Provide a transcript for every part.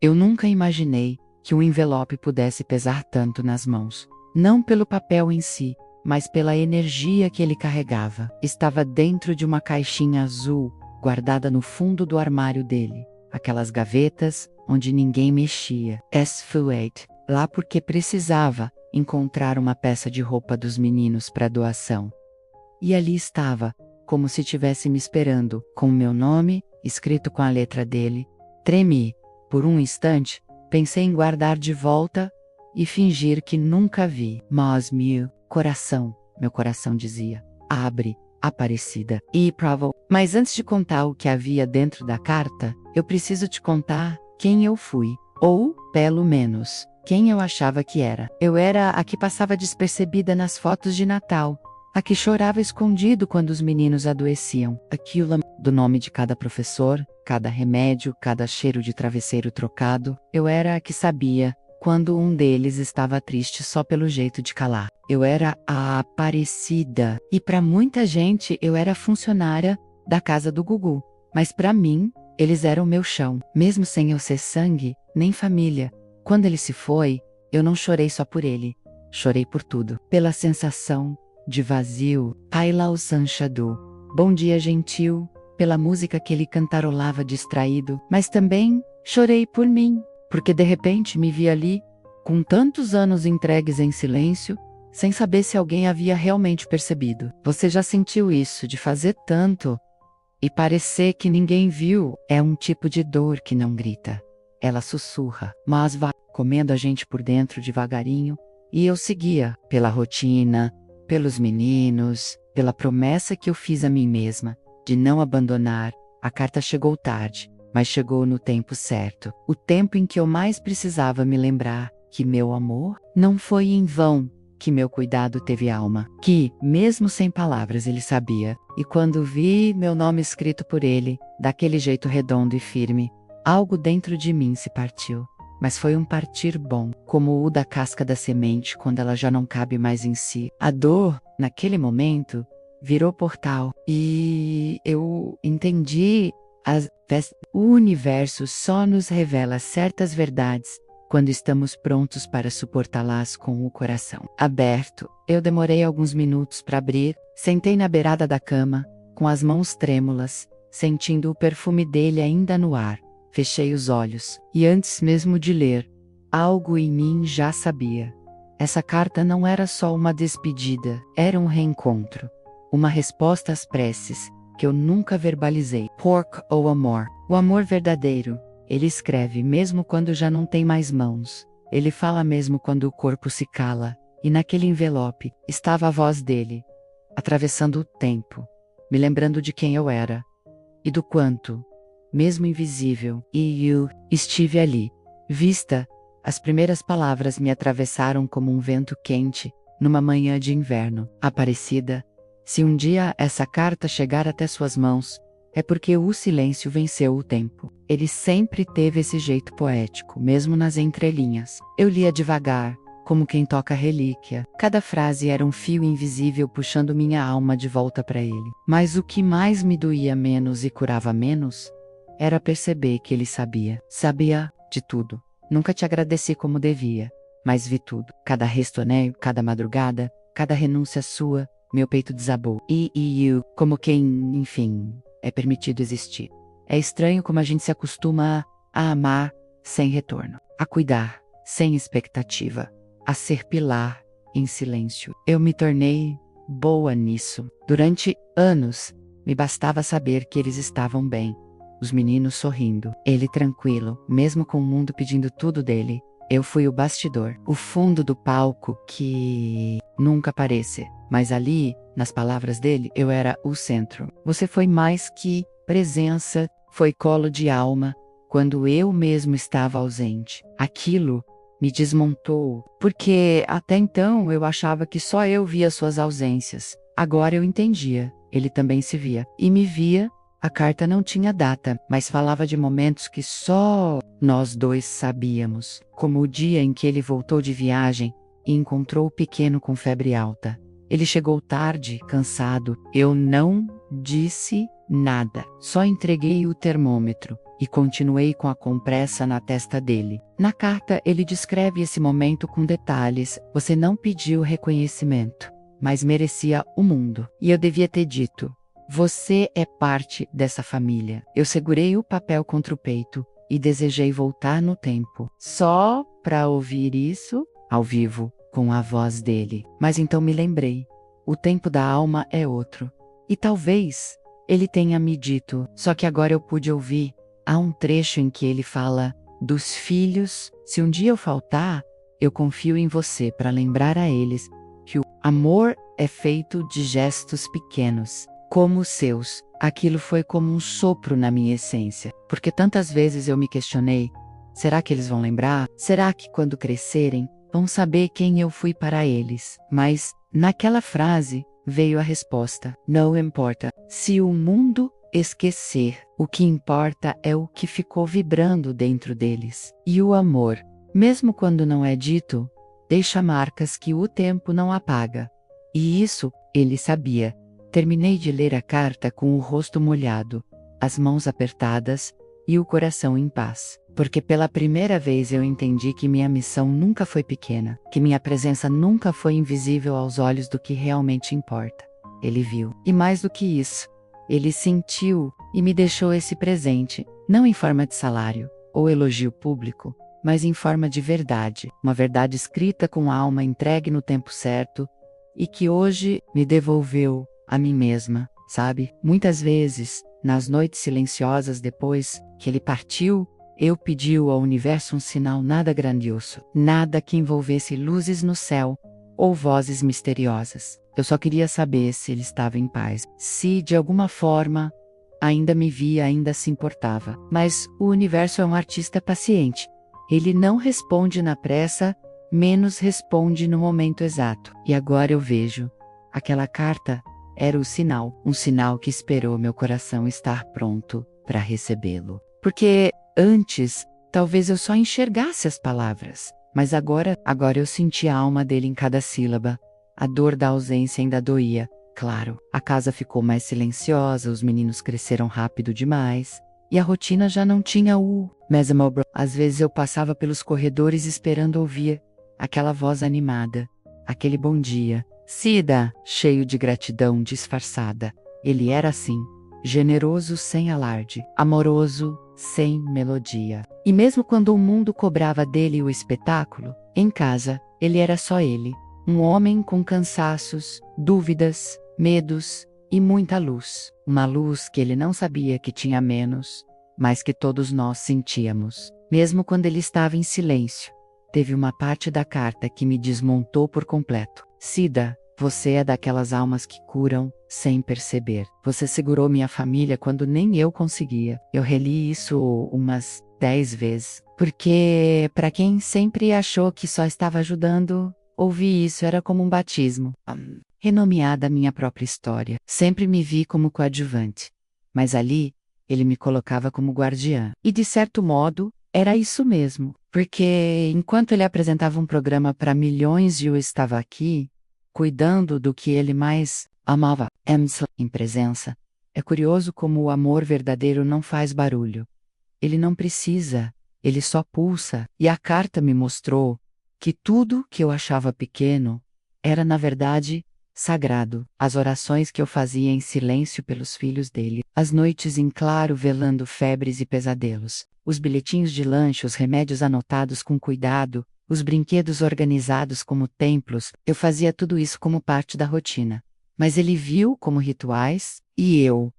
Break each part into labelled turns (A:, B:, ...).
A: Eu nunca imaginei que um envelope pudesse pesar tanto nas mãos. Não pelo papel em si, mas pela energia que ele carregava. Estava dentro de uma caixinha azul, guardada no fundo do armário dele. Aquelas gavetas onde ninguém mexia. S-Fuate, lá porque precisava encontrar uma peça de roupa dos meninos para doação. E ali estava, como se tivesse me esperando, com o meu nome, escrito com a letra dele. Tremi. Por um instante, pensei em guardar de volta e fingir que nunca vi. Mas meu coração dizia, abre, Aparecida. E Provo. Mas antes de contar o que havia dentro da carta, eu preciso te contar quem eu fui. Ou, pelo menos, quem eu achava que era. Eu era a que passava despercebida nas fotos de Natal. A que chorava escondido quando os meninos adoeciam. Aquilo do nome de cada professor, cada remédio, cada cheiro de travesseiro trocado. Eu era a que sabia quando um deles estava triste só pelo jeito de calar. Eu era a Aparecida. E para muita gente eu era funcionária da casa do Gugu. Mas para mim, eles eram meu chão. Mesmo sem eu ser sangue, nem família. Quando ele se foi, eu não chorei só por ele. Chorei por tudo. Pela sensação de vazio. Paila Sanchadu. Bom dia, gentil. Pela música que ele cantarolava distraído. Mas também chorei por mim. Porque de repente me vi ali, com tantos anos entregues em silêncio, sem saber se alguém havia realmente percebido. Você já sentiu isso, de fazer tanto e parecer que ninguém viu? É um tipo de dor que não grita. Ela sussurra, mas vai comendo a gente por dentro devagarinho, e eu seguia, pela rotina, pelos meninos, pela promessa que eu fiz a mim mesma, de não abandonar. A carta chegou tarde, mas chegou no tempo certo. O tempo em que eu mais precisava me lembrar que meu amor não foi em vão, que meu cuidado teve alma, que, mesmo sem palavras, ele sabia. E quando vi meu nome escrito por ele, daquele jeito redondo e firme, algo dentro de mim se partiu. Mas foi um partir bom, como o da casca da semente quando ela já não cabe mais em si. A dor, naquele momento, virou portal. E eu entendi. O universo só nos revela certas verdades quando estamos prontos para suportá-las com o coração aberto. Eu demorei alguns minutos para abrir, sentei na beirada da cama, com as mãos trêmulas, sentindo o perfume dele ainda no ar. Fechei os olhos, e antes mesmo de ler, algo em mim já sabia. Essa carta não era só uma despedida, era um reencontro. Uma resposta às preces que eu nunca verbalizei. Pork ou amor. O amor verdadeiro. Ele escreve mesmo quando já não tem mais mãos. Ele fala mesmo quando o corpo se cala. E naquele envelope estava a voz dele, atravessando o tempo, me lembrando de quem eu era. E do quanto, mesmo invisível, eu estive ali. Vista, as primeiras palavras me atravessaram como um vento quente, numa manhã de inverno. Aparecida. Se um dia essa carta chegar até suas mãos, é porque o silêncio venceu o tempo. Ele sempre teve esse jeito poético, mesmo nas entrelinhas. Eu lia devagar, como quem toca relíquia. Cada frase era um fio invisível puxando minha alma de volta para ele. Mas o que mais me doía menos e curava menos, era perceber que ele sabia. Sabia de tudo. Nunca te agradeci como devia, mas vi tudo. Cada restoneio, cada madrugada, cada renúncia sua. Meu peito desabou. Eu, como quem, enfim, é permitido existir. É estranho como a gente se acostuma a amar sem retorno, a cuidar sem expectativa, a ser pilar em silêncio. Eu me tornei boa nisso. Durante anos, me bastava saber que eles estavam bem. Os meninos sorrindo, ele tranquilo, mesmo com o mundo pedindo tudo dele. Eu fui o bastidor, o fundo do palco que nunca aparece. Mas ali, nas palavras dele, eu era o centro. Você foi mais que presença, foi colo de alma, quando eu mesmo estava ausente. Aquilo me desmontou, porque até então eu achava que só eu via suas ausências. Agora eu entendia, ele também se via. E me via. A carta não tinha data, mas falava de momentos que só nós dois sabíamos, como o dia em que ele voltou de viagem e encontrou o pequeno com febre alta. Ele chegou tarde, cansado. Eu não disse nada, só entreguei o termômetro. e continuei com a compressa na testa dele. Na carta, ele descreve esse momento com detalhes. Você não pediu reconhecimento, mas merecia o mundo. E eu devia ter dito: você é parte dessa família. Eu segurei o papel contra o peito e desejei voltar no tempo, só para ouvir isso ao vivo, com a voz dele. Mas então me lembrei: o tempo da alma é outro. E talvez ele tenha me dito, só que agora eu pude ouvir. Há um trecho em que ele fala dos filhos: se um dia eu faltar, eu confio em você para lembrar a eles que o amor é feito de gestos pequenos, como os seus. Aquilo foi como um sopro na minha essência, porque tantas vezes eu me questionei: será que eles vão lembrar? Será que quando crescerem, vão saber quem eu fui para eles? Mas, naquela frase, veio a resposta: não importa. Se o mundo esquecer, o que importa é o que ficou vibrando dentro deles. E o amor, mesmo quando não é dito, deixa marcas que o tempo não apaga. E isso, ele sabia. Terminei de ler a carta com o rosto molhado, as mãos apertadas e o coração em paz. Porque pela primeira vez eu entendi que minha missão nunca foi pequena, que minha presença nunca foi invisível aos olhos do que realmente importa. Ele viu. E mais do que isso, ele sentiu e me deixou esse presente, não em forma de salário ou elogio público, mas em forma de verdade, uma verdade escrita com a alma entregue no tempo certo e que hoje me devolveu a mim mesma, sabe? Muitas vezes, nas noites silenciosas depois que ele partiu, eu pedi ao universo um sinal nada grandioso, nada que envolvesse luzes no céu ou vozes misteriosas. Eu só queria saber se ele estava em paz, se de alguma forma ainda me via, ainda se importava. Mas o universo é um artista paciente. Ele não responde na pressa, menos responde no momento exato. E agora eu vejo. Aquela carta era o sinal, um sinal que esperou meu coração estar pronto para recebê-lo. Porque antes, talvez eu só enxergasse as palavras, mas agora eu senti a alma dele em cada sílaba. A dor da ausência ainda doía, claro. A casa ficou mais silenciosa, os meninos cresceram rápido demais, e a rotina já não tinha o mesmo. Às vezes eu passava pelos corredores esperando ouvir aquela voz animada, aquele bom dia, Cida, cheio de gratidão disfarçada. Ele era assim, generoso sem alarde, amoroso sem melodia. E mesmo quando o mundo cobrava dele o espetáculo, em casa, ele era só ele. Um homem com cansaços, dúvidas, medos e muita luz. Uma luz que ele não sabia que tinha menos, mas que todos nós sentíamos. Mesmo quando ele estava em silêncio, teve uma parte da carta que me desmontou por completo. Cida, você é daquelas almas que curam sem perceber. Você segurou minha família quando nem eu conseguia. Eu reli isso umas 10 vezes. Porque, para quem sempre achou que só estava ajudando, ouvir isso era como um batismo. Renomeada a minha própria história. Sempre me vi como coadjuvante. Mas ali, ele me colocava como guardiã. E de certo modo, era isso mesmo. Porque enquanto ele apresentava um programa para milhões e eu estava aqui, cuidando do que ele mais amava, em presença. É curioso como o amor verdadeiro não faz barulho. Ele não precisa, ele só pulsa. E a carta me mostrou que tudo que eu achava pequeno era, na verdade, sagrado. As orações que eu fazia em silêncio pelos filhos dele, as noites em claro velando febres e pesadelos, os bilhetinhos de lanche, os remédios anotados com cuidado, os brinquedos organizados como templos, eu fazia tudo isso como parte da rotina. Mas ele viu como rituais, e eu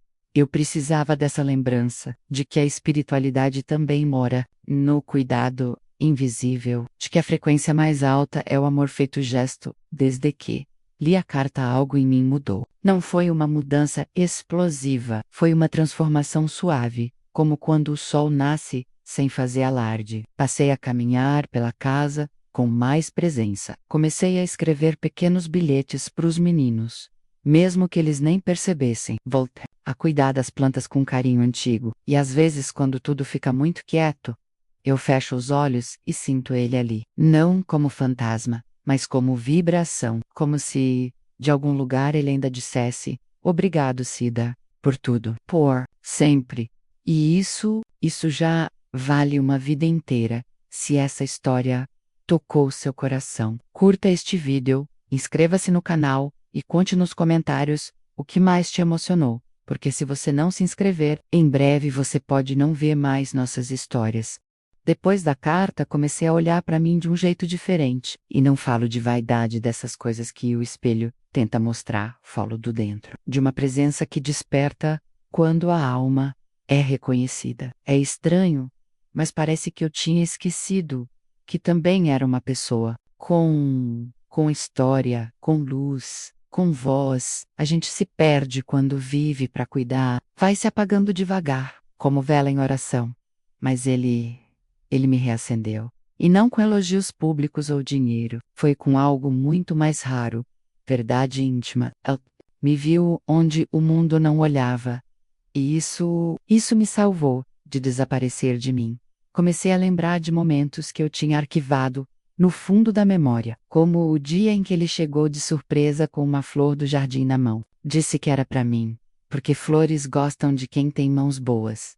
A: precisava dessa lembrança, de que a espiritualidade também mora no cuidado invisível, de que a frequência mais alta é o amor feito gesto. Desde que li a carta, algo em mim mudou. Não foi uma mudança explosiva, foi uma transformação suave, como quando o sol nasce sem fazer alarde. Passei a caminhar pela casa com mais presença. Comecei a escrever pequenos bilhetes para os meninos, mesmo que eles nem percebessem. Voltei a cuidar das plantas com carinho antigo, e às vezes, quando tudo fica muito quieto, eu fecho os olhos e sinto ele ali, não como fantasma, mas como vibração, como se, de algum lugar, ele ainda dissesse: obrigado, Cida, por tudo, por sempre. E isso já vale uma vida inteira, se essa história tocou seu coração. Curta este vídeo, inscreva-se no canal e conte nos comentários o que mais te emocionou, porque se você não se inscrever, em breve você pode não ver mais nossas histórias. Depois da carta, comecei a olhar para mim de um jeito diferente, e não falo de vaidade dessas coisas que o espelho tenta mostrar, falo do dentro, de uma presença que desperta quando a alma é reconhecida. É estranho, mas parece que eu tinha esquecido que também era uma pessoa com história, com luz, com voz. A gente se perde quando vive para cuidar, vai se apagando devagar, como vela em oração. Mas ele me reacendeu. E não com elogios públicos ou dinheiro, foi com algo muito mais raro, verdade íntima. Ele me viu onde o mundo não olhava. E isso me salvou de desaparecer de mim. Comecei a lembrar de momentos que eu tinha arquivado no fundo da memória, como o dia em que ele chegou de surpresa com uma flor do jardim na mão. Disse que era para mim, porque flores gostam de quem tem mãos boas.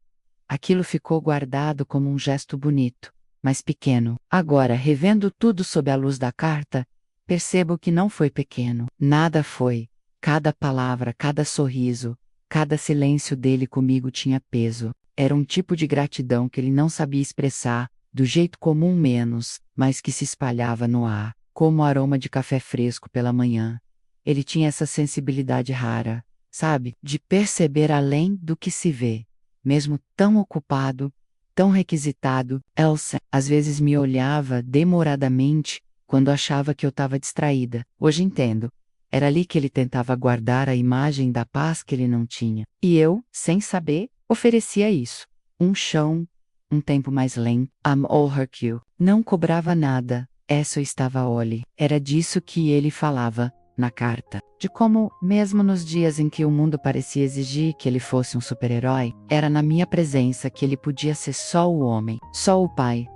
A: Aquilo ficou guardado como um gesto bonito, mas pequeno. Agora, revendo tudo sob a luz da carta, percebo que não foi pequeno. Nada foi. Cada palavra, cada sorriso, cada silêncio dele comigo tinha peso. Era um tipo de gratidão que ele não sabia expressar, do jeito comum menos, mas que se espalhava no ar, como o aroma de café fresco pela manhã. Ele tinha essa sensibilidade rara, sabe, de perceber além do que se vê. Mesmo tão ocupado, tão requisitado, Elsa às vezes me olhava demoradamente quando achava que eu estava distraída. Hoje entendo. Era ali que ele tentava guardar a imagem da paz que ele não tinha. E eu, sem saber, oferecia isso. Um chão, um tempo mais lento. I'm all her cue. Não cobrava nada. Essa estava Ollie. Era disso que ele falava na carta. De como, mesmo nos dias em que o mundo parecia exigir que ele fosse um super-herói, era na minha presença que ele podia ser só o homem, só o pai,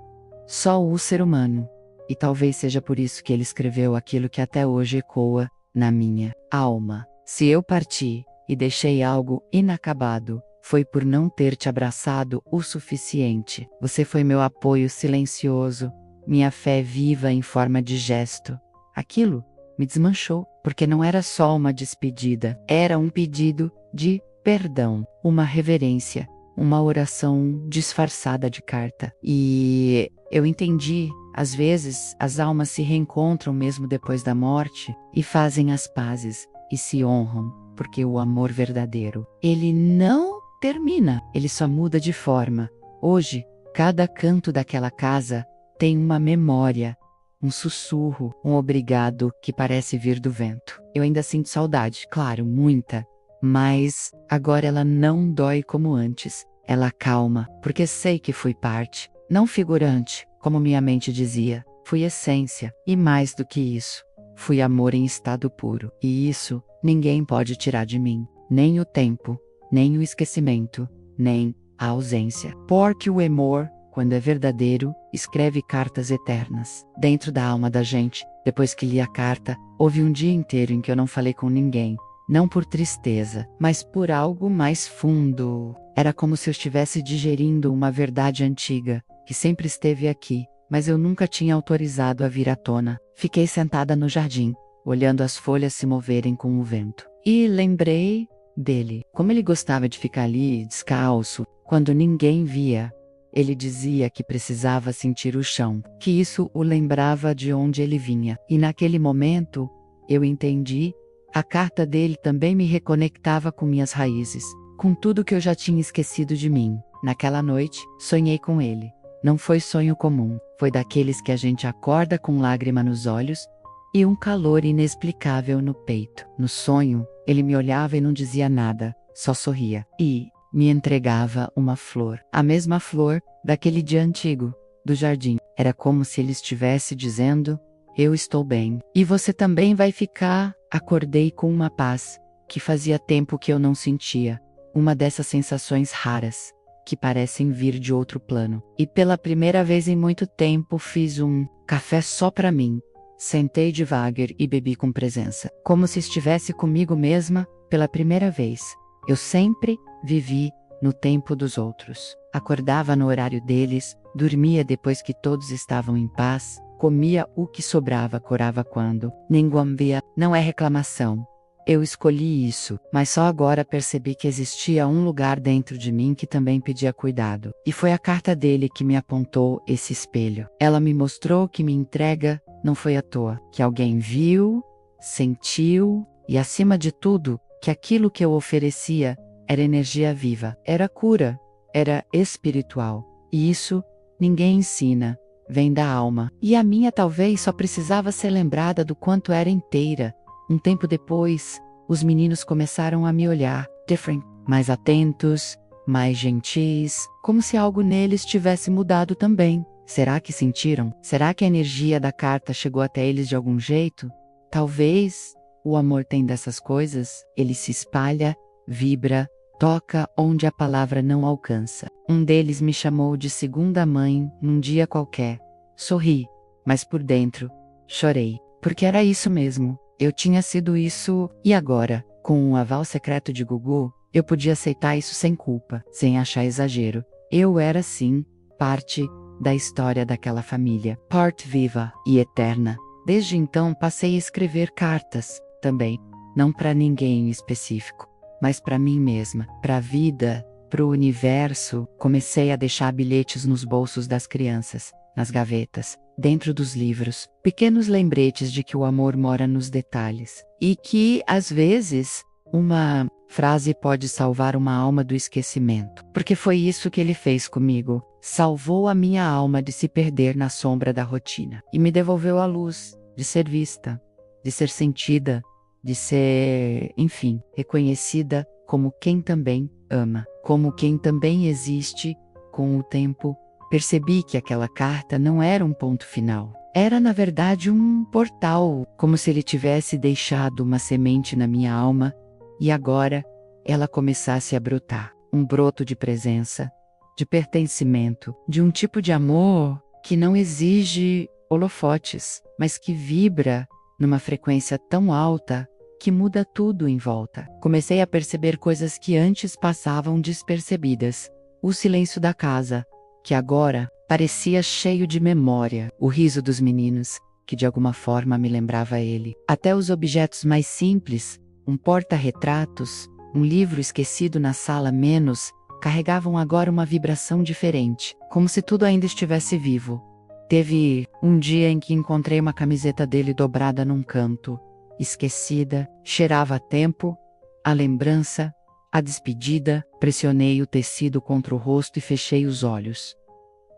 A: só o ser humano. E talvez seja por isso que ele escreveu aquilo que até hoje ecoa na minha alma. Se eu parti e deixei algo inacabado, foi por não ter te abraçado o suficiente. Você foi meu apoio silencioso, minha fé viva em forma de gesto. Aquilo me desmanchou, porque não era só uma despedida, era um pedido de perdão, uma reverência, uma oração disfarçada de carta. E eu entendi, às vezes, as almas se reencontram mesmo depois da morte, e fazem as pazes, e se honram, porque o amor verdadeiro, ele não termina, ele só muda de forma. Hoje, cada canto daquela casa tem uma memória, um sussurro, um obrigado que parece vir do vento. Eu ainda sinto saudade, claro, muita, mas agora ela não dói como antes. Ela acalma, porque sei que fui parte, não figurante, como minha mente dizia. Fui essência, e mais do que isso, fui amor em estado puro. E isso, ninguém pode tirar de mim, nem o tempo, nem o esquecimento, nem a ausência. Porque o amor, quando é verdadeiro, escreve cartas eternas. Dentro da alma da gente, depois que li a carta, houve um dia inteiro em que eu não falei com ninguém. Não por tristeza, mas por algo mais fundo. Era como se eu estivesse digerindo uma verdade antiga, que sempre esteve aqui, mas eu nunca tinha autorizado a vir à tona. Fiquei sentada no jardim, olhando as folhas se moverem com o vento. E lembrei dele. Como ele gostava de ficar ali, descalço, quando ninguém via. Ele dizia que precisava sentir o chão, que isso o lembrava de onde ele vinha. E naquele momento, eu entendi, a carta dele também me reconectava com minhas raízes, com tudo que eu já tinha esquecido de mim. Naquela noite, sonhei com ele. Não foi sonho comum, foi daqueles que a gente acorda com lágrima nos olhos e um calor inexplicável no peito. No sonho, ele me olhava e não dizia nada, só sorria. E me entregava uma flor. A mesma flor daquele dia antigo, do jardim. Era como se ele estivesse dizendo, eu estou bem. E você também vai ficar. Acordei com uma paz, que fazia tempo que eu não sentia. Uma dessas sensações raras, que parecem vir de outro plano. E pela primeira vez em muito tempo fiz um café só para mim. Sentei devagar e bebi com presença. Como se estivesse comigo mesma, pela primeira vez. Eu sempre vivi no tempo dos outros. Acordava no horário deles, dormia depois que todos estavam em paz, comia o que sobrava, corava quando ninguém via. Não é reclamação. Eu escolhi isso, mas só agora percebi que existia um lugar dentro de mim que também pedia cuidado. E foi a carta dele que me apontou esse espelho. Ela me mostrou que minha entrega não foi à toa, que alguém viu, sentiu e, acima de tudo, que aquilo que eu oferecia era energia viva, era cura, era espiritual. E isso ninguém ensina, vem da alma. E a minha talvez só precisava ser lembrada do quanto era inteira. Um tempo depois, os meninos começaram a me olhar, different, mais atentos, mais gentis, como se algo neles tivesse mudado também. Será que sentiram? Será que a energia da carta chegou até eles de algum jeito? Talvez. O amor tem dessas coisas, ele se espalha, vibra, toca onde a palavra não alcança. Um deles me chamou de segunda mãe num dia qualquer. Sorri, mas por dentro, chorei, porque era isso mesmo. Eu tinha sido isso, e agora, com o aval secreto de Gugu, eu podia aceitar isso sem culpa, sem achar exagero. Eu era, sim, parte da história daquela família, parte viva e eterna. Desde então passei a escrever cartas, também, não para ninguém em específico, mas para mim mesma, para a vida, para o universo. Comecei a deixar bilhetes nos bolsos das crianças, nas gavetas, dentro dos livros, pequenos lembretes de que o amor mora nos detalhes, e que, às vezes, uma frase pode salvar uma alma do esquecimento. Porque foi isso que ele fez comigo, salvou a minha alma de se perder na sombra da rotina, e me devolveu a luz, de ser vista, de ser sentida, de ser, enfim, reconhecida como quem também ama, como quem também existe. Com o tempo, percebi que aquela carta não era um ponto final. Era, na verdade, um portal, como se ele tivesse deixado uma semente na minha alma e agora ela começasse a brotar. Um broto de presença, de pertencimento, de um tipo de amor que não exige holofotes, mas que vibra numa frequência tão alta que muda tudo em volta. Comecei a perceber coisas que antes passavam despercebidas. O silêncio da casa, que agora parecia cheio de memória. O riso dos meninos, que de alguma forma me lembrava ele. Até os objetos mais simples, um porta-retratos, um livro esquecido na sala menos, carregavam agora uma vibração diferente, como se tudo ainda estivesse vivo. Teve um dia em que encontrei uma camiseta dele dobrada num canto, esquecida, cheirava a tempo, a lembrança, a despedida. Pressionei o tecido contra o rosto e fechei os olhos.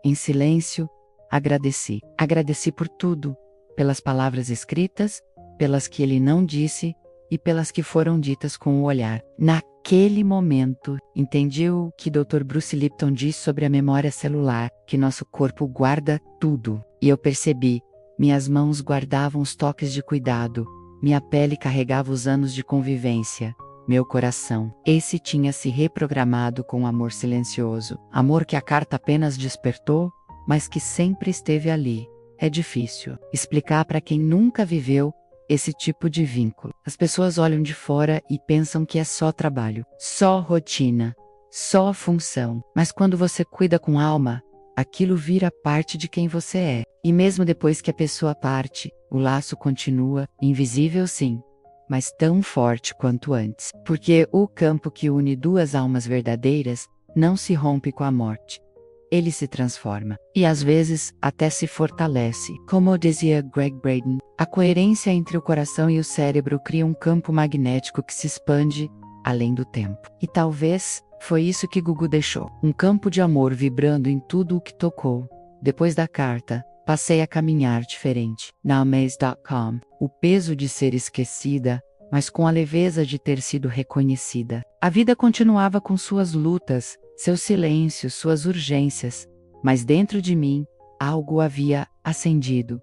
A: Em silêncio, agradeci. Agradeci por tudo, pelas palavras escritas, pelas que ele não disse e pelas que foram ditas com o olhar. Naquele momento, entendi o que Dr. Bruce Lipton diz sobre a memória celular, que nosso corpo guarda tudo. E eu percebi, minhas mãos guardavam os toques de cuidado, minha pele carregava os anos de convivência. Meu coração, esse tinha se reprogramado com amor silencioso. Amor que a carta apenas despertou, mas que sempre esteve ali. É difícil explicar para quem nunca viveu esse tipo de vínculo. As pessoas olham de fora e pensam que é só trabalho, só rotina, só função. Mas quando você cuida com alma, aquilo vira parte de quem você é. E mesmo depois que a pessoa parte, o laço continua, invisível sim, mas tão forte quanto antes. Porque o campo que une duas almas verdadeiras não se rompe com a morte. Ele se transforma. E às vezes, até se fortalece. Como dizia Greg Braden, a coerência entre o coração e o cérebro cria um campo magnético que se expande além do tempo. E talvez foi isso que Gugu deixou. Um campo de amor vibrando em tudo o que tocou. Depois da carta, passei a caminhar diferente. Na Amaze.com, o peso de ser esquecida, mas com a leveza de ter sido reconhecida. A vida continuava com suas lutas, seus silêncios, suas urgências, mas dentro de mim, algo havia acendido.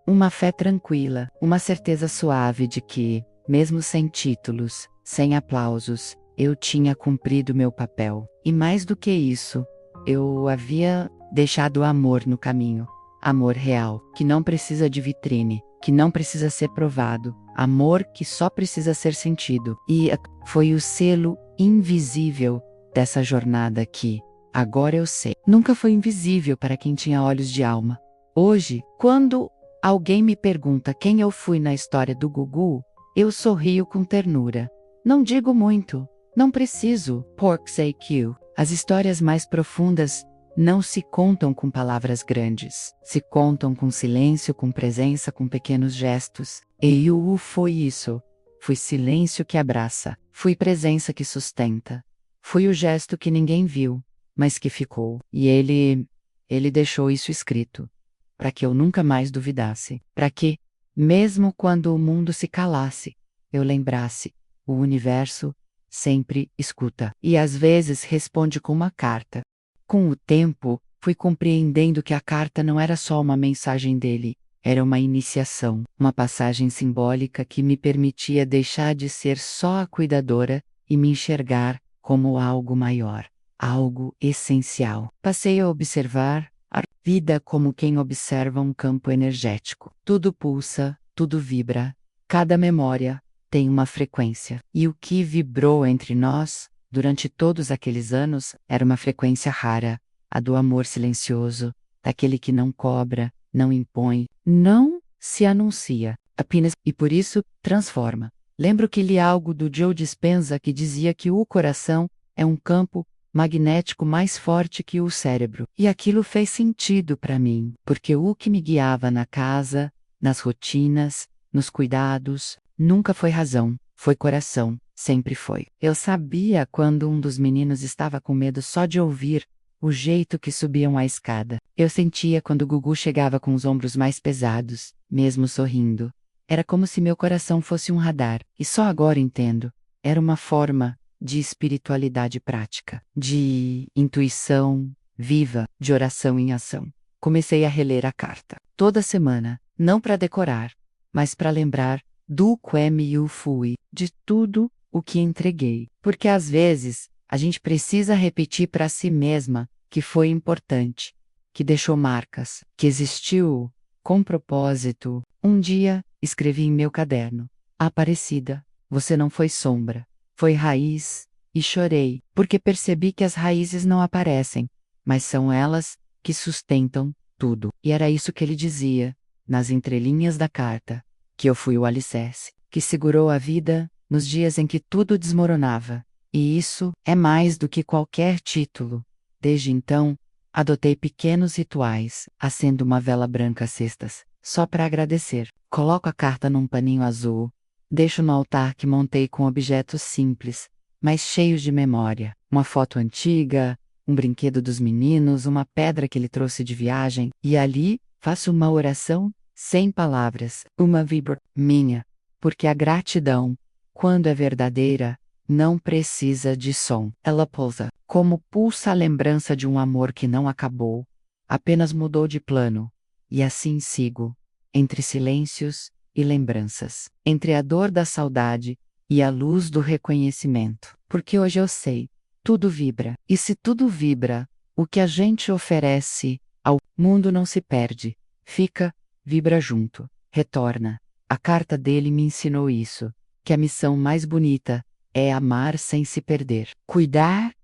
A: Uma fé tranquila, uma certeza suave de que, mesmo sem títulos, sem aplausos, eu tinha cumprido meu papel. E mais do que isso, eu havia deixado amor no caminho. Amor real, que não precisa de vitrine, que não precisa ser provado. Amor que só precisa ser sentido. E foi o selo invisível dessa jornada que, agora eu sei, nunca foi invisível para quem tinha olhos de alma. Hoje, quando alguém me pergunta quem eu fui na história do Gugu, eu sorrio com ternura. Não digo muito, não preciso, pork sake you. As histórias mais profundas não se contam com palavras grandes, se contam com silêncio, com presença, com pequenos gestos. E o foi isso. Fui silêncio que abraça, fui presença que sustenta. Fui o gesto que ninguém viu, mas que ficou. E ele deixou isso escrito, para que eu nunca mais duvidasse, para que, mesmo quando o mundo se calasse, eu lembrasse, o universo sempre escuta e às vezes responde com uma carta. Com o tempo, fui compreendendo que a carta não era só uma mensagem dele, era uma iniciação, uma passagem simbólica que me permitia deixar de ser só a cuidadora e me enxergar como algo maior, algo essencial. Passei a observar a vida como quem observa um campo energético. Tudo pulsa, tudo vibra, cada memória tem uma frequência. E o que vibrou entre nós, durante todos aqueles anos, era uma frequência rara, a do amor silencioso, daquele que não cobra, não impõe, não se anuncia, apenas e por isso transforma. Lembro que li algo do Joe Dispenza que dizia que o coração é um campo magnético mais forte que o cérebro. E aquilo fez sentido para mim, porque o que me guiava na casa, nas rotinas, nos cuidados, nunca foi razão, foi coração, sempre foi. Eu sabia quando um dos meninos estava com medo só de ouvir o jeito que subiam a escada. Eu sentia quando Gugu chegava com os ombros mais pesados, mesmo sorrindo. Era como se meu coração fosse um radar, e só agora entendo. Era uma forma de espiritualidade prática, de intuição viva, de oração em ação. Comecei a reler a carta toda semana, não para decorar, mas para lembrar do que eu fui, de tudo o que entreguei. Porque às vezes a gente precisa repetir para si mesma que foi importante, que deixou marcas, que existiu com propósito. Um dia, escrevi em meu caderno: Aparecida, você não foi sombra, foi raiz, e chorei, porque percebi que as raízes não aparecem, mas são elas que sustentam tudo. E era isso que ele dizia, nas entrelinhas da carta, que eu fui o alicerce, que segurou a vida nos dias em que tudo desmoronava. E isso é mais do que qualquer título. Desde então, adotei pequenos rituais, acendo uma vela branca às sextas, só para agradecer. Coloco a carta num paninho azul, deixo no altar que montei com objetos simples, mas cheios de memória. Uma foto antiga, um brinquedo dos meninos, uma pedra que ele trouxe de viagem, e ali faço uma oração sem palavras, uma vibra minha, porque a gratidão, quando é verdadeira, não precisa de som. Ela pousa, como pulsa a lembrança de um amor que não acabou, apenas mudou de plano. E assim sigo, entre silêncios e lembranças, entre a dor da saudade e a luz do reconhecimento. Porque hoje eu sei, tudo vibra. E se tudo vibra, o que a gente oferece ao mundo não se perde, fica, vibra junto, retorna. A carta dele me ensinou isso, que a missão mais bonita é amar sem se perder, cuidar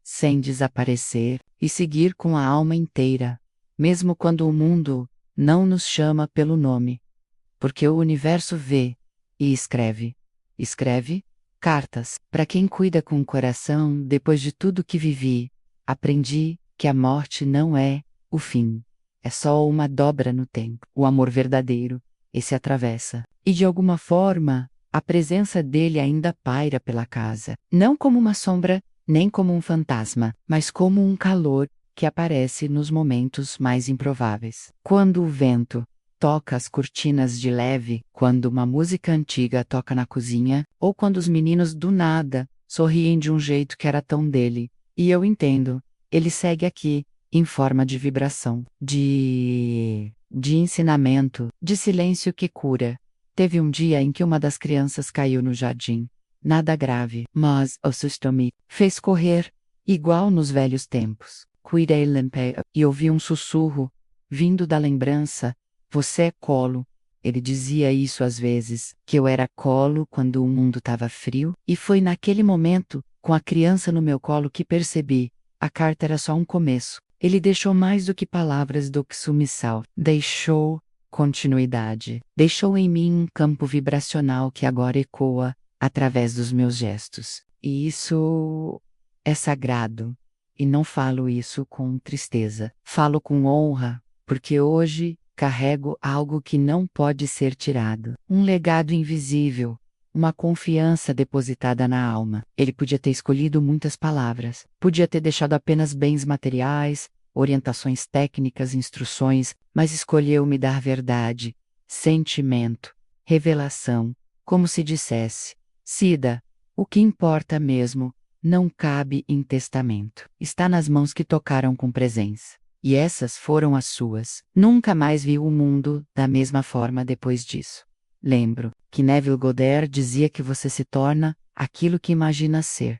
A: sem desaparecer e seguir com a alma inteira, mesmo quando o mundo não nos chama pelo nome. Porque o universo vê e escreve. Escreve cartas para quem cuida com o coração. Depois de tudo que vivi, aprendi que a morte não é o fim. É só uma dobra no tempo. O amor verdadeiro, esse atravessa. E de alguma forma, a presença dele ainda paira pela casa. Não como uma sombra, nem como um fantasma, mas como um calor que aparece nos momentos mais improváveis. Quando o vento toca as cortinas de leve, quando uma música antiga toca na cozinha, ou quando os meninos do nada sorriem de um jeito que era tão dele. E eu entendo, ele segue aqui, em forma de vibração, de ensinamento, de silêncio que cura. Teve um dia em que uma das crianças caiu no jardim. Nada grave, mas assustou-me. Fez correr, igual nos velhos tempos. Cuidei, limpei, e ouvi um sussurro, vindo da lembrança: você é colo. Ele dizia isso às vezes, que eu era colo quando o mundo estava frio, e foi naquele momento com a criança no meu colo que percebi, a carta era só um começo. Ele deixou mais do que palavras do que sumissal. Deixou continuidade. Deixou em mim um campo vibracional que agora ecoa através dos meus gestos. E isso é sagrado. E não falo isso com tristeza. Falo com honra, porque hoje carrego algo que não pode ser tirado. Um legado invisível. Uma confiança depositada na alma. Ele podia ter escolhido muitas palavras, podia ter deixado apenas bens materiais, orientações técnicas, instruções, mas escolheu me dar verdade, sentimento, revelação, como se dissesse: Cida, o que importa mesmo não cabe em testamento. Está nas mãos que tocaram com presença. E essas foram as suas. Nunca mais vi o mundo da mesma forma depois disso. Lembro que Neville Goddard dizia que você se torna aquilo que imagina ser.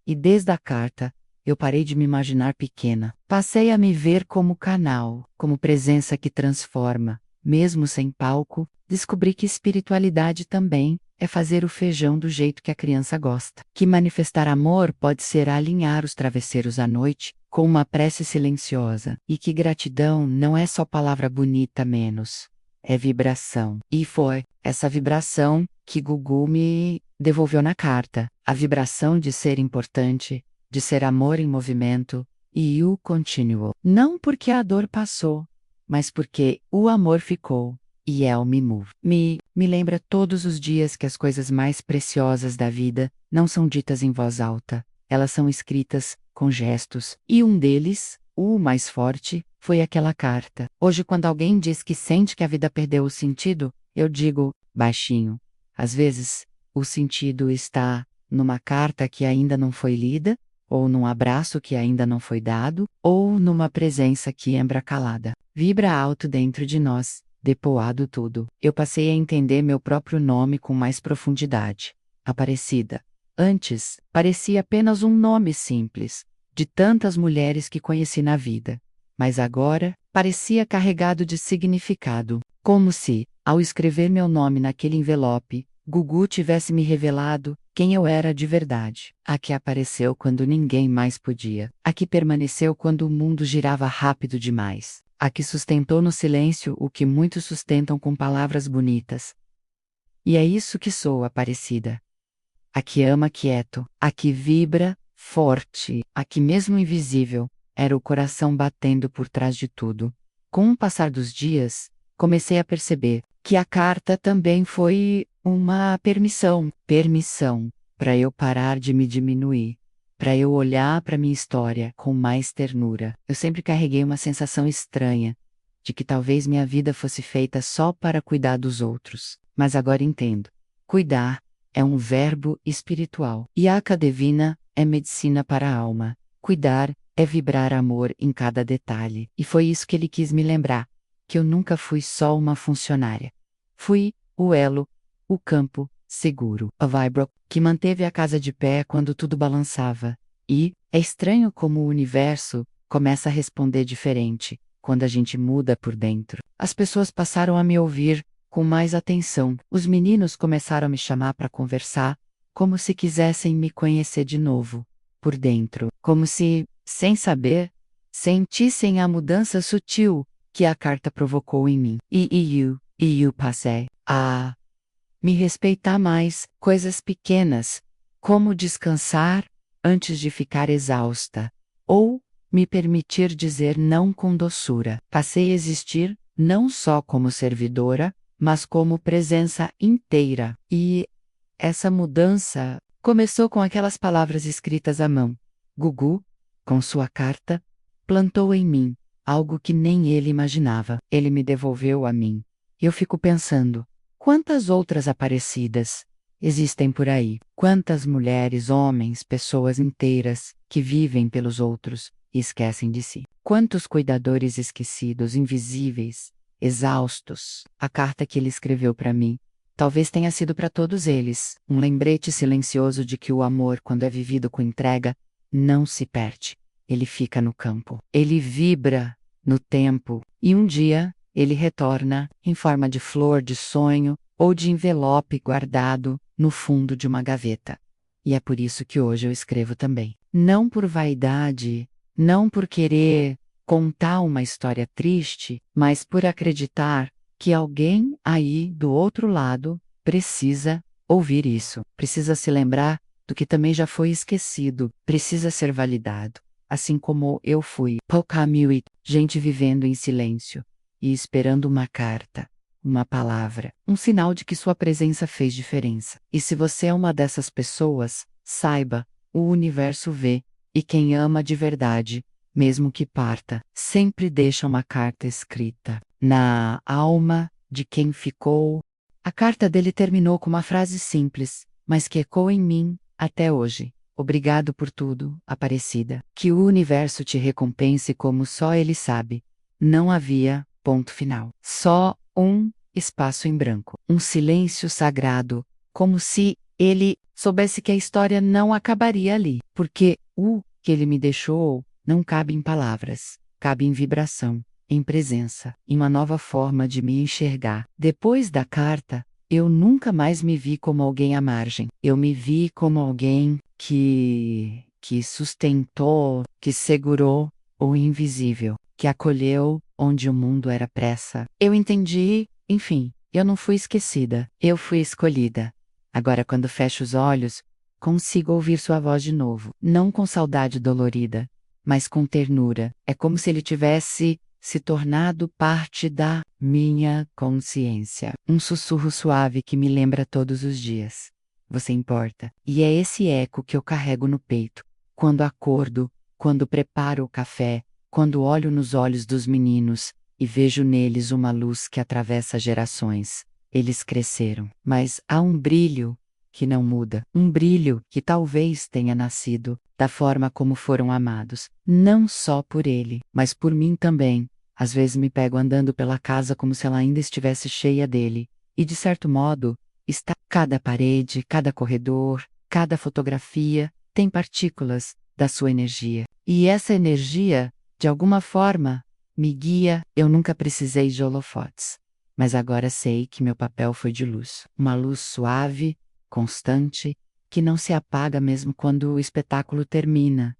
A: E desde a carta, eu parei de me imaginar pequena. Passei a me ver como canal, como presença que transforma. Mesmo sem palco, descobri que espiritualidade também é fazer o feijão do jeito que a criança gosta. Que manifestar amor pode ser alinhar os travesseiros à noite com uma prece silenciosa. E que gratidão não é só palavra bonita menos. É vibração. E foi essa vibração que Gugu me devolveu na carta. A vibração de ser importante, de ser amor em movimento, e o continuou. Não porque a dor passou, mas porque o amor ficou. E me move. Me lembra todos os dias que as coisas mais preciosas da vida não são ditas em voz alta. Elas são escritas com gestos. E um deles, o mais forte, foi aquela carta. Hoje, quando alguém diz que sente que a vida perdeu o sentido, eu digo, baixinho. Às vezes, o sentido está numa carta que ainda não foi lida, ou num abraço que ainda não foi dado, ou numa presença que embra calada. Vibra alto dentro de nós, depoado tudo. Eu passei a entender meu próprio nome com mais profundidade. Aparecida. Antes, parecia apenas um nome simples, de tantas mulheres que conheci na vida. Mas agora, parecia carregado de significado, como se, ao escrever meu nome naquele envelope, Gugu tivesse me revelado quem eu era de verdade. A que apareceu quando ninguém mais podia. A que permaneceu quando o mundo girava rápido demais. A que sustentou no silêncio o que muitos sustentam com palavras bonitas. E é isso que sou, Aparecida. A que ama quieto, a que vibra forte, a que mesmo invisível, era o coração batendo por trás de tudo. Com o passar dos dias, comecei a perceber que a carta também foi uma permissão para eu parar de me diminuir, para eu olhar para minha história com mais ternura. Eu sempre carreguei uma sensação estranha de que talvez minha vida fosse feita só para cuidar dos outros, mas agora entendo. Cuidar é um verbo espiritual. Yaka Devina é medicina para a alma. Cuidar é vibrar amor em cada detalhe. E foi isso que ele quis me lembrar, que eu nunca fui só uma funcionária. Fui o elo, o campo seguro, a vibro, que manteve a casa de pé quando tudo balançava. E é estranho como o universo começa a responder diferente quando a gente muda por dentro. As pessoas passaram a me ouvir com mais atenção. Os meninos começaram a me chamar para conversar, como se quisessem me conhecer de novo, por dentro, como se, sem saber, sentissem a mudança sutil que a carta provocou em mim. E eu passei a me respeitar mais, coisas pequenas, como descansar antes de ficar exausta, ou me permitir dizer não com doçura. Passei a existir não só como servidora, mas como presença inteira. E essa mudança começou com aquelas palavras escritas à mão. Gugu, com sua carta, plantou em mim algo que nem ele imaginava. Ele me devolveu a mim. Eu fico pensando, quantas outras Aparecidas existem por aí? Quantas mulheres, homens, pessoas inteiras que vivem pelos outros e esquecem de si? Quantos cuidadores esquecidos, invisíveis, exaustos? A carta que ele escreveu para mim talvez tenha sido para todos eles um lembrete silencioso de que o amor, quando é vivido com entrega, não se perde. Ele fica no campo. Ele vibra no tempo. E um dia, ele retorna em forma de flor de sonho ou de envelope guardado no fundo de uma gaveta. E é por isso que hoje eu escrevo também. Não por vaidade, não por querer contar uma história triste, mas por acreditar que alguém aí do outro lado precisa ouvir isso, precisa se lembrar do que também já foi esquecido, precisa ser validado. Assim como eu fui. Pouca gente vivendo em silêncio e esperando uma carta, uma palavra, um sinal de que sua presença fez diferença. E se você é uma dessas pessoas, saiba, o universo vê, e quem ama de verdade, mesmo que parta, sempre deixa uma carta escrita na alma de quem ficou. A carta dele terminou com uma frase simples, mas que ecoa em mim até hoje. Obrigado por tudo, Aparecida. Que o universo te recompense como só ele sabe. Não havia ponto final. Só um espaço em branco. Um silêncio sagrado, como se ele soubesse que a história não acabaria ali. Porque o que ele me deixou não cabe em palavras, cabe em vibração, em presença, em uma nova forma de me enxergar. Depois da carta, eu nunca mais me vi como alguém à margem. Eu me vi como alguém que sustentou, que segurou o invisível, que acolheu onde o mundo era pressa. Eu entendi, enfim, eu não fui esquecida, eu fui escolhida. Agora, quando fecho os olhos, consigo ouvir sua voz de novo, não com saudade dolorida, mas com ternura. É como se ele tivesse se tornado parte da minha consciência. Um sussurro suave que me lembra todos os dias. Você importa. E é esse eco que eu carrego no peito. Quando acordo, quando preparo o café, quando olho nos olhos dos meninos e vejo neles uma luz que atravessa gerações. Eles cresceram, mas há um brilho que não muda, um brilho que talvez tenha nascido da forma como foram amados, não só por ele, mas por mim também. Às vezes me pego andando pela casa como se ela ainda estivesse cheia dele, e de certo modo, está cada parede, cada corredor, cada fotografia tem partículas da sua energia. E essa energia, de alguma forma, me guia. Eu nunca precisei de holofotes, mas agora sei que meu papel foi de luz, uma luz suave, constante, que não se apaga mesmo quando o espetáculo termina.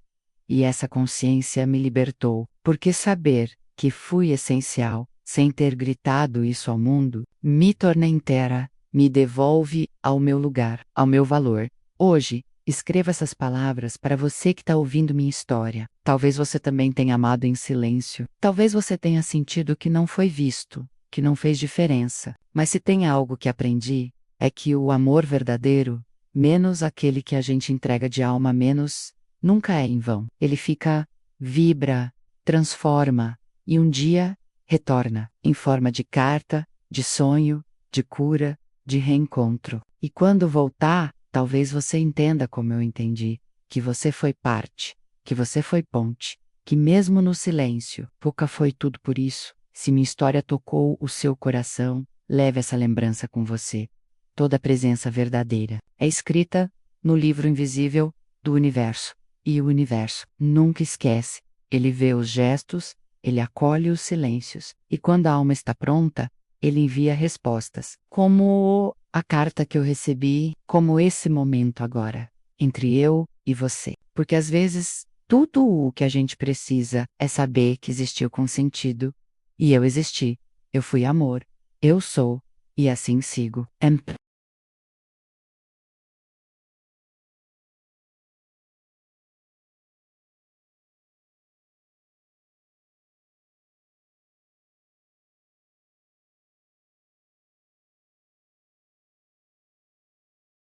A: E essa consciência me libertou, porque saber que fui essencial, sem ter gritado isso ao mundo, me torna inteira, me devolve ao meu lugar, ao meu valor. Hoje, escreva essas palavras para você que está ouvindo minha história. Talvez você também tenha amado em silêncio. Talvez você tenha sentido que não foi visto, que não fez diferença. Mas se tem algo que aprendi, é que o amor verdadeiro, menos aquele que a gente entrega de alma menos, nunca é em vão. Ele fica, vibra, transforma e um dia retorna em forma de carta, de sonho, de cura, de reencontro. E quando voltar, talvez você entenda como eu entendi, que você foi parte, que você foi ponte, que mesmo no silêncio, pouca foi tudo por isso. Se minha história tocou o seu coração, leve essa lembrança com você. Toda a presença verdadeira é escrita no livro invisível do universo. E o universo nunca esquece. Ele vê os gestos, ele acolhe os silêncios. E quando a alma está pronta, ele envia respostas. Como a carta que eu recebi, como esse momento agora, entre eu e você. Porque às vezes, tudo o que a gente precisa é saber que existiu com sentido. E eu existi. Eu fui amor. Eu sou. E assim sigo.